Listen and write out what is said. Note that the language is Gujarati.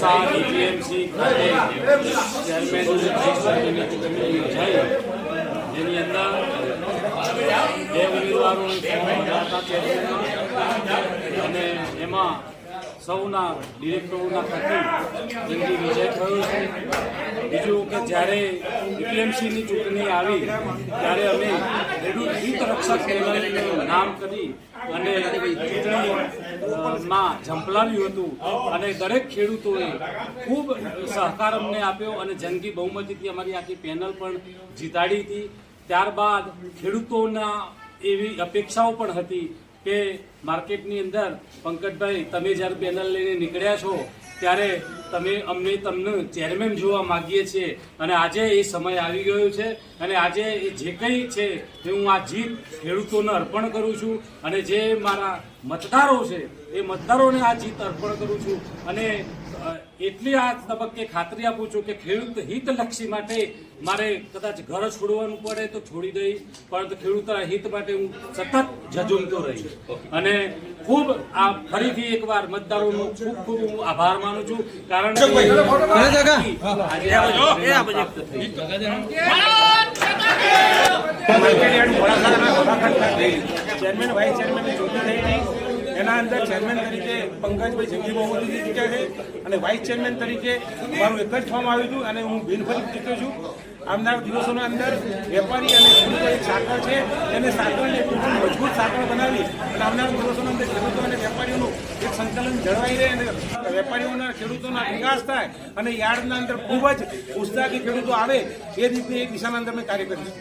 મોડાસા એપીએમસી ખાતે ચેરમેન ચૂંટણી યોજાઈ, જેની અંદર 2 ઉમેદવારોની ફોર્મ ભરાતા ચેરમેન અને એમાં સૌના ડિરેક્ટરોના થકી જંગી વિજય થયો છે. બીજું કે જ્યારે એપીએમસીની ચૂંટણી આવી ત્યારે અમે ખેડૂત હિત રક્ષક પેનલનું નામ કરી અને ચૂંટણીમાં ઝંપલાવ્યું હતું અને દરેક ખેડૂતોએ ખૂબ સહકાર અમને આપ્યો અને જંગી બહુમતીથી અમારી આખી પેનલ પણ જીતાડી હતી. ત્યારબાદ ખેડૂતોના એવી અપેક્ષાઓ પણ હતી કે માર્કેટની અંદર પંકજભાઈ, તમે જ્યારે પેનલ લઈને નીકળ્યા છો ત્યારે અમે તમને ચેરમેન જોવા માગીએ છીએ અને આજે એ સમય આવી ગયો છે અને આજે જે કંઈ છે એ હું આ જીત ખેડૂતોને અર્પણ કરું છું અને જે મારા મતદારો છે એ મતદારોને આ જીત અર્પણ કરું છું અને એટલી આ તબક્કે ખાતરી આપું છું કે ખેડૂત હિતલક્ષી માટે મારે કદાચ ઘર છોડવાનું પડે તો છોડી દઈશ, પરંતુ ખેડૂતોના હિત માટે હું સતત ઝઝૂમતો રહીશ. અને ખૂબ આ ફરીથી એકવાર મતદારોનો ખૂબ ખૂબ હું આભાર માનું છું, કારણ કે ચેરમેન વાઇસ ચેરમેનની ચૂંટણી થઈ હતી. એના અંદર ચેરમેન તરીકે પંકજભાઈ જંગી બહુમતીથી જીત્યા છે અને વાઇસ ચેરમેન તરીકે મારું એક જ ફોર્મ આવ્યું હતું અને હું બિનફરજ જીત્યો છું. આવનાર દિવસોના અંદર વેપારી અને ખેડૂતો એક સાંકળ છે, એને સાંકળને મજબૂત સાંકળ બનાવી અને આવનાર દિવસોના અંદર ખેડૂતો અને વેપારીઓનું એક સંકલન જળવાઈ રહે અને વેપારીઓના ખેડૂતોના વિકાસ થાય અને યાર્ડના અંદર ખૂબ જ ઉત્સાહી ખેડૂતો આવે એ રીતની એક દિશાના અંદર મેં કાર્ય કરીશ.